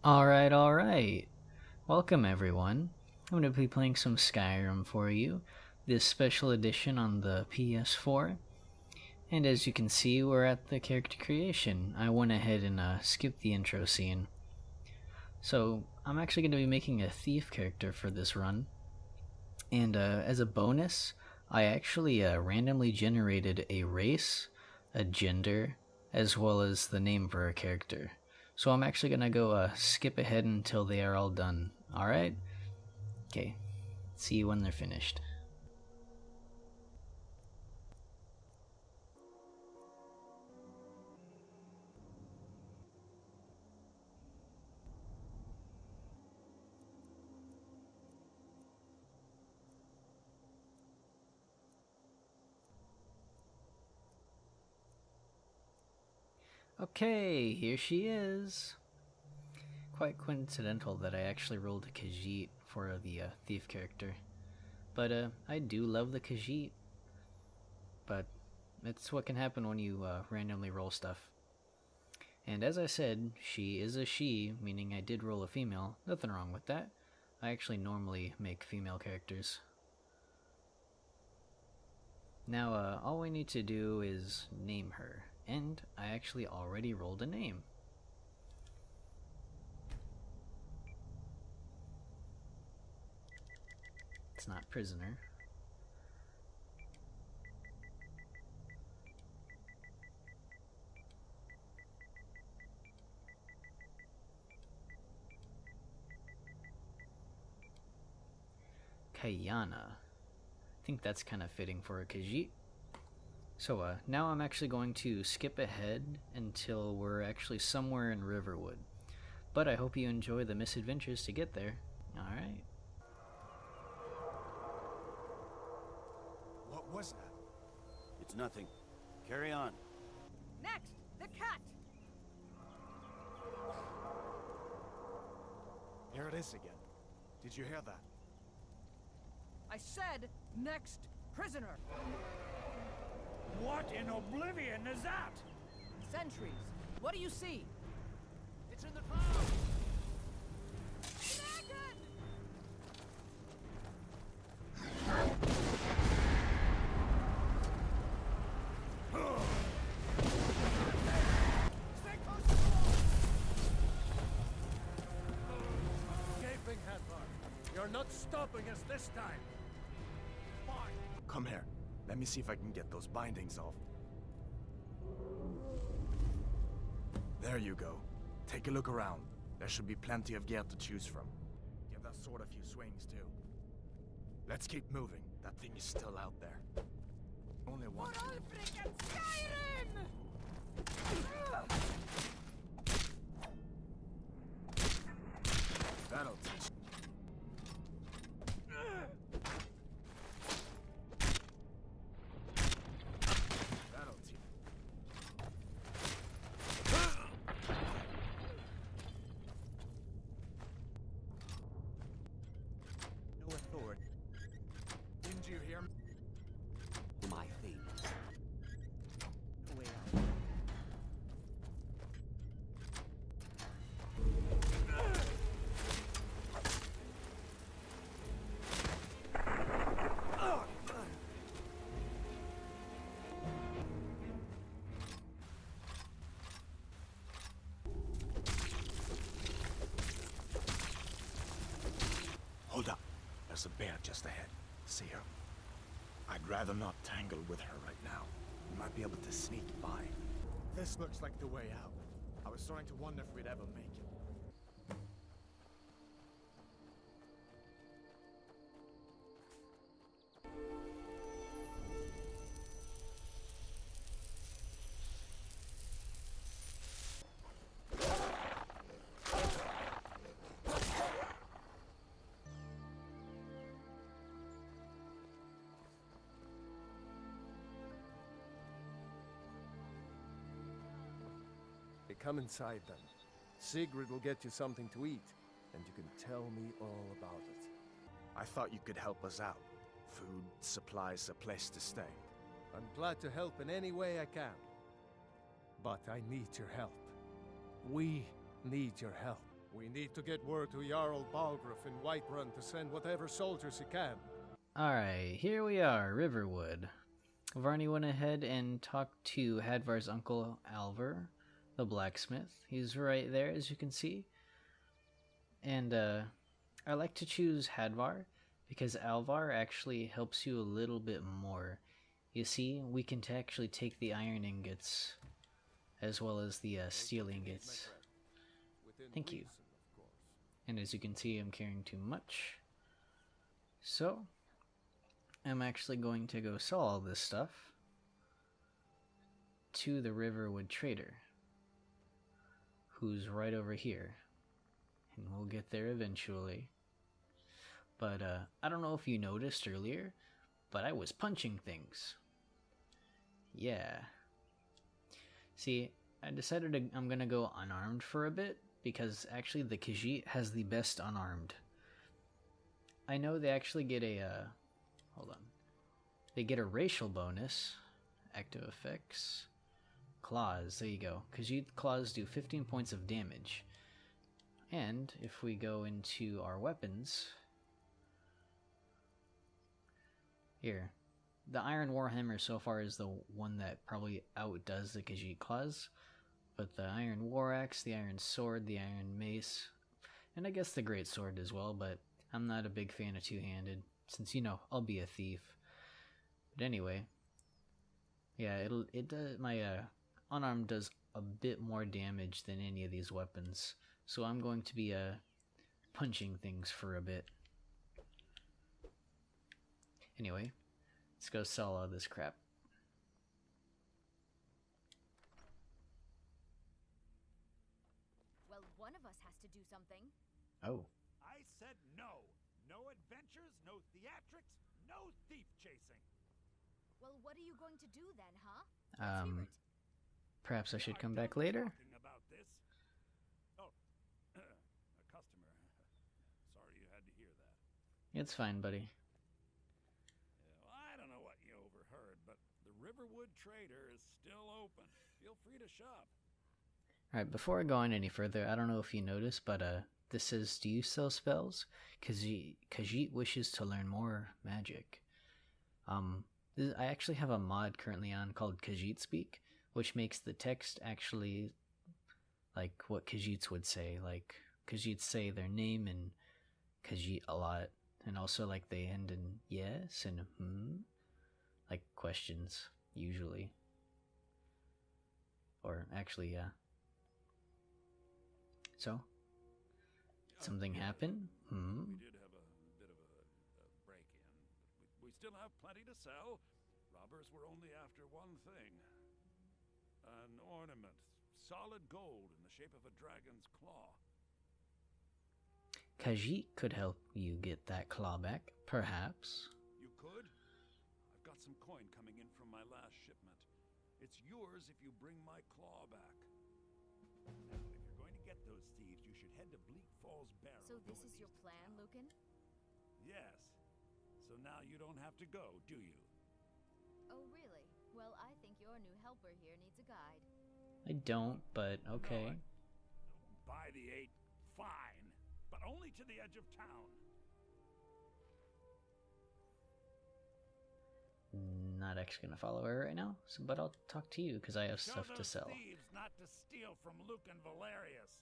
Alright. Welcome everyone. I'm going to be playing some Skyrim for you, this special edition on the PS4. And as you can see, we're at the character creation. I went ahead and skipped the intro scene. So, I'm actually going to be making a thief character for this run. And as a bonus, I actually randomly generated a race, a gender, as well as the name for a character. So I'm actually going to go skip ahead until they are all done. Alright? Okay. See you when they're finished. Okay, here she is. Quite coincidental that I actually rolled a Khajiit for the thief character. But I do love the Khajiit. But it's what can happen when you randomly roll stuff. And as I said, she is a she, meaning I did roll a female. Nothing wrong with that. I actually normally make female characters. Now, all we need to do is name her. And I actually already rolled a name. It's not prisoner. Kayana. I think that's kind of fitting for a Khajiit. So now I'm actually going to skip ahead until we're actually somewhere in Riverwood. But I hope you enjoy the misadventures to get there. Alright. What was that? It's nothing. Carry on. Next, the cat! Here it is again. Did you hear that? I said, next prisoner! What in oblivion is that? Sentries, what do you see? It's in the crowd! Stay close to the wall! Gaping Handler, you're not stopping us this time! Fine! Come here. Let me see if I can get those bindings off. There you go. Take a look around. There should be plenty of gear to choose from. Give that sword a few swings, too. Let's keep moving. That thing is still out there. Only one. That'll teach. That'll teach. No authority. Didn't you hear me? My fate. No way out. Hold up. There's a bear just ahead. See her? I'd rather not tangle with her right now. We might be able to sneak by. This looks like the way out. I was starting to wonder if we'd ever make it. Come inside then. Sigrid will get you something to eat, and you can tell me all about it. I thought you could help us out. Food, supplies, a place to stay. I'm glad to help in any way I can. But I need your help. We need your help. We need to get word to Jarl Balgruuf in Whiterun to send whatever soldiers he can. Alright, here we are, Riverwood. Varney went ahead and talked to Hadvar's uncle Alvar, the blacksmith. He's right there, as you can see. And I like to choose Hadvar because Alvar actually helps you a little bit more. You see, we can actually take the iron ingots as well as the steel ingots. Thank you. And as you can see, I'm carrying too much. So, I'm actually going to go sell all this stuff to the Riverwood trader, who's right over here. And we'll get there eventually. But I don't know if you noticed earlier, but I was punching things. Yeah. See, I decided I'm gonna go unarmed for a bit, because actually the Khajiit has the best unarmed. I know they actually get a, hold on. They get a racial bonus, active effects, claws, there you go. Khajiit claws do 15 points of damage. And if we go into our weapons, here, the Iron Warhammer so far is the one that probably outdoes the Khajiit claws. But the Iron War Axe, the Iron Sword, the Iron Mace, and I guess the Great Sword as well, but I'm not a big fan of two-handed, since, you know, I'll be a thief. But anyway, yeah, my unarmed does a bit more damage than any of these weapons, so I'm going to be punching things for a bit. Anyway, let's go sell all this crap. Well, one of us has to do something. Oh. I said no. No adventures, no theatrics, no thief chasing. Well, what are you going to do then, huh? Let's hear it. Perhaps I should come back later? Talking about this. Oh, a customer. Sorry you had to hear that. It's fine, buddy. Yeah, well, I don't know what you overheard, but the Riverwood Trader is still open. Feel free to shop. Alright, before I go on any further, I don't know if you noticed, but this says, do you sell spells? Khajiit wishes to learn more magic. I actually have a mod currently on called Khajiit Speak, which makes the text actually like what Khajiits would say. Like, Khajiits say their name in Khajiit a lot, and also like they end in yes and like questions, usually. Or actually, yeah. So, something happen? We did have a bit of a break-in. We still have plenty to sell. Robbers were only after one thing. An ornament. Solid gold in the shape of a dragon's claw. Khajiit could help you get that claw back, perhaps. You could? I've got some coin coming in from my last shipment. It's yours if you bring my claw back. Now, if you're going to get those thieves, you should head to Bleak Falls Barrow. So this is your plan, Lucan? Yes. So now you don't have to go, do you? Oh, really? Well, I think your new helper here needs a guide. I don't, but okay. No, by the 8, fine. But only to the edge of town. Not actually gonna follow her right now, but I'll talk to you because I have stuff to sell. Thieves not to steal from Lucan Valerius.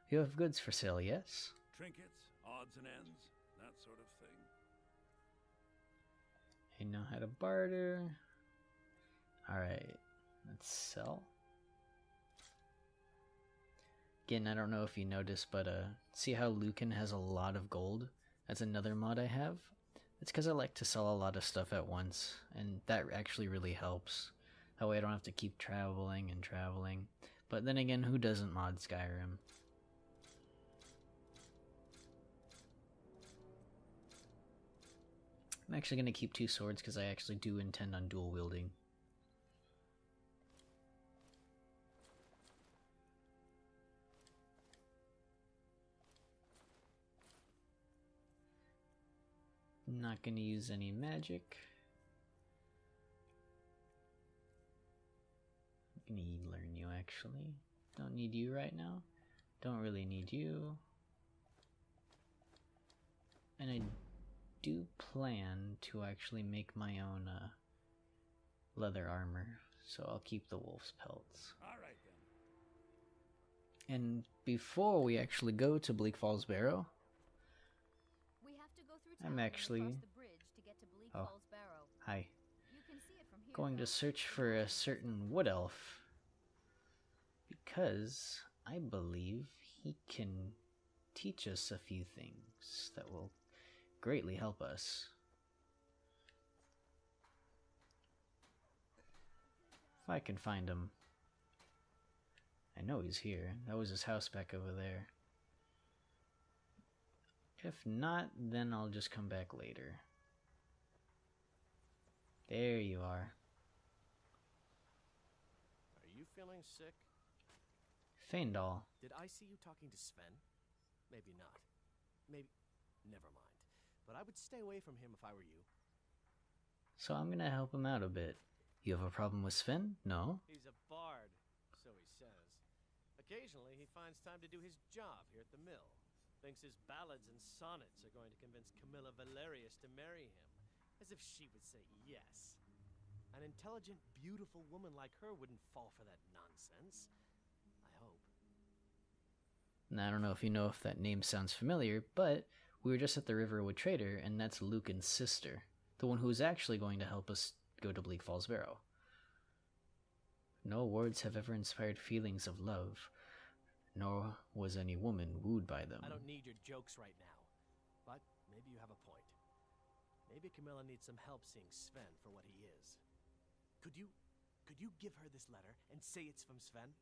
You have goods for sale, yes? Trinkets, odds and ends, that sort of thing. I know how to barter. Alright, let's sell. Again, I don't know if you noticed, but see how Lucan has a lot of gold? That's another mod I have. It's because I like to sell a lot of stuff at once, and that actually really helps. That way I don't have to keep traveling and traveling. But then again, who doesn't mod Skyrim? I'm actually going to keep 2 swords because I actually do intend on dual wielding. Not going to use any magic. I'm going to learn you actually. Don't need you right now. Don't really need you. And I do plan to actually make my own leather armor, so I'll keep the wolf's pelts. All right then. And before we actually go to Bleak Falls Barrow, We have to go through I'm town and actually- across the bridge to get to Bleak Oh. Falls Barrow. hi, You can see it from here. going to though. search for a certain wood elf, because I believe he can teach us a few things that will greatly help us. If I can find him. I know he's here. That was his house back over there. If not, then I'll just come back later. There you are. Are you feeling sick? Feindal. Did I see you talking to Sven? Maybe not. Maybe... Never mind. But I would stay away from him if I were you. So I'm gonna help him out a bit. You have a problem with Sven? No? He's a bard, so he says. Occasionally, he finds time to do his job here at the mill. Thinks his ballads and sonnets are going to convince Camilla Valerius to marry him. As if she would say yes. An intelligent, beautiful woman like her wouldn't fall for that nonsense. I hope. Now, I don't know if you know if that name sounds familiar, but we were just at the Riverwood Trader, and that's Lucan's sister. The one who is actually going to help us go to Bleak Falls Barrow. No words have ever inspired feelings of love, nor was any woman wooed by them. I don't need your jokes right now. But maybe you have a point. Maybe Camilla needs some help seeing Sven for what he is. Could you give her this letter and say it's from Sven?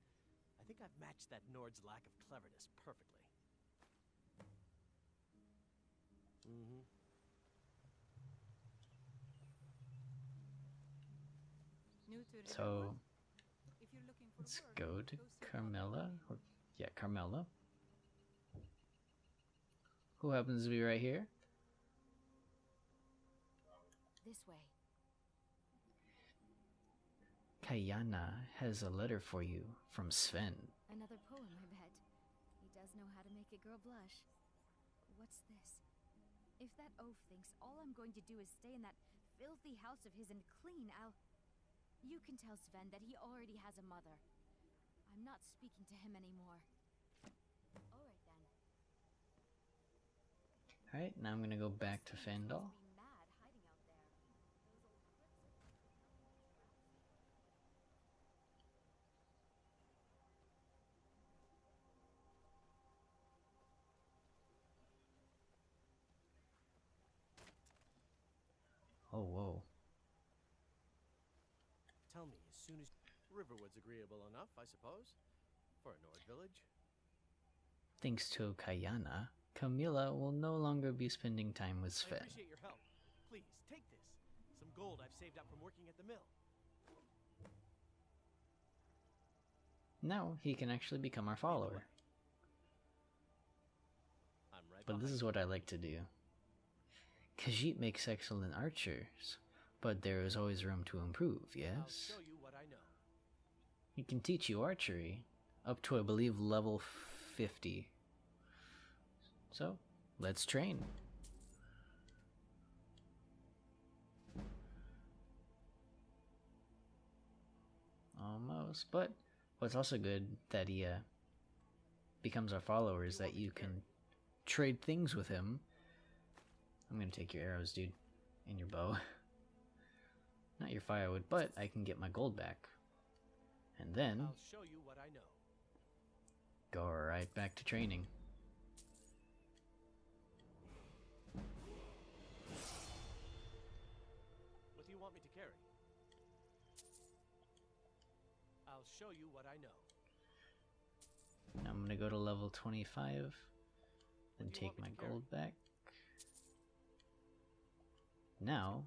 I think I've matched that Nord's lack of cleverness perfectly. Mm-hmm. New to So, Riverwood? If you're looking for let's work, go to see Carmela. Or, yeah, Carmela. Who happens to be right here? This way. Kayana has a letter for you from Sven. Another poem, I bet. He does know how to make a girl blush. What's this? If that oaf thinks all I'm going to do is stay in that filthy house of his and clean, You can tell Sven that he already has a mother. I'm not speaking to him anymore. Alright then. Alright, now I'm gonna go back to Fandal. Be mad hiding out there. Those old clips Oh, whoa. Tell me, as soon as... Riverwood's agreeable enough, I suppose, for a Nord village. Thanks to Kayana, Camilla will no longer be spending time with I Sven. appreciate your help. Please, take this. Some gold I've saved up from working at the mill. Now he can actually become our follower. I'm right But this is what I like to do. Khajiit makes excellent archers, but there is always room to improve, I'll yes? show you what I know. He can teach you archery, up to I believe level 50. So, let's train. Almost, but what's also good that he becomes our follower is that you can trade things with him. I'm gonna take your arrows, dude, and your bow. Not your firewood, but I can get my gold back. And then I'll show you what I know. go right back to training. What do you want me to carry? I'll show you what I know. Now I'm gonna go to level 25, then do you take want me my to carry? gold back. Now,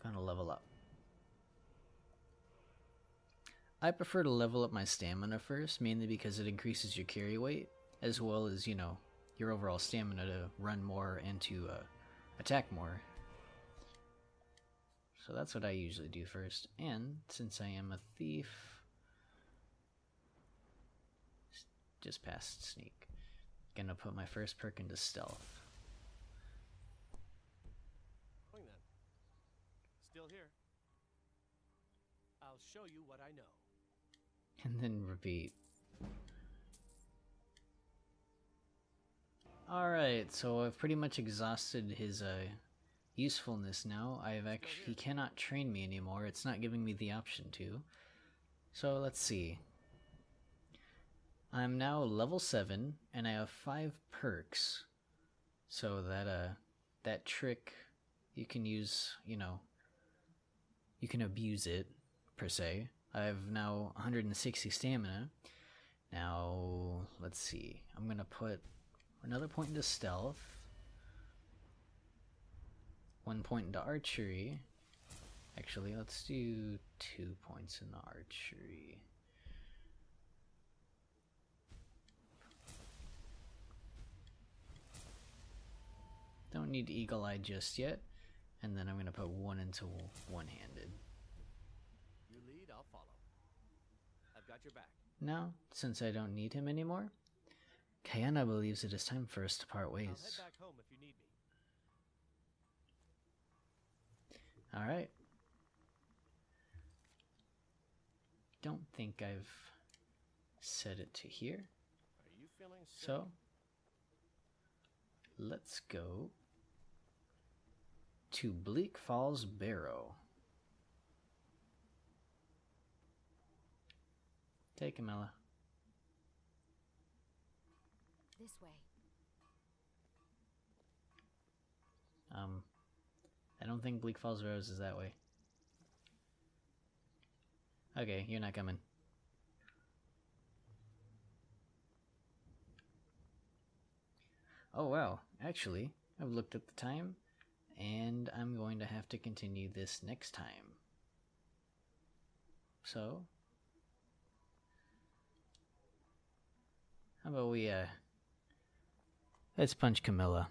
gonna level up. I prefer to level up my stamina first, mainly because it increases your carry weight, as well as, you know, your overall stamina to run more and to attack more. So that's what I usually do first, and since I am a thief, just past sneak. Gonna put my first perk into stealth. Going then. Still here. I'll show you what I know. And then repeat. Alright, so I've pretty much exhausted his usefulness now. He cannot train me anymore. It's not giving me the option to. So let's see. I'm now level 7 and I have 5 perks. So that trick you can use, you know, you can abuse it per se. I have now 160 stamina. Now, let's see. I'm going to put another point into stealth. 1 point into archery. Actually, let's do 2 points in the archery. Don't need eagle eye just yet. And then I'm going to put 1 into one-handed. You lead, I'll follow. I've got your back. Now, since I don't need him anymore, Kayana believes it is time for us to part ways. I'll head back home if you need me. Alright. Don't think I've set it to here. Are you feeling sick? So, let's go to Bleak Falls Barrow. Take Camilla. This way. I don't think Bleak Falls Barrows is that way. Okay, you're not coming. Oh wow, actually, I've looked at the time, and I'm going to have to continue this next time. So, how about we, let's punch Camilla.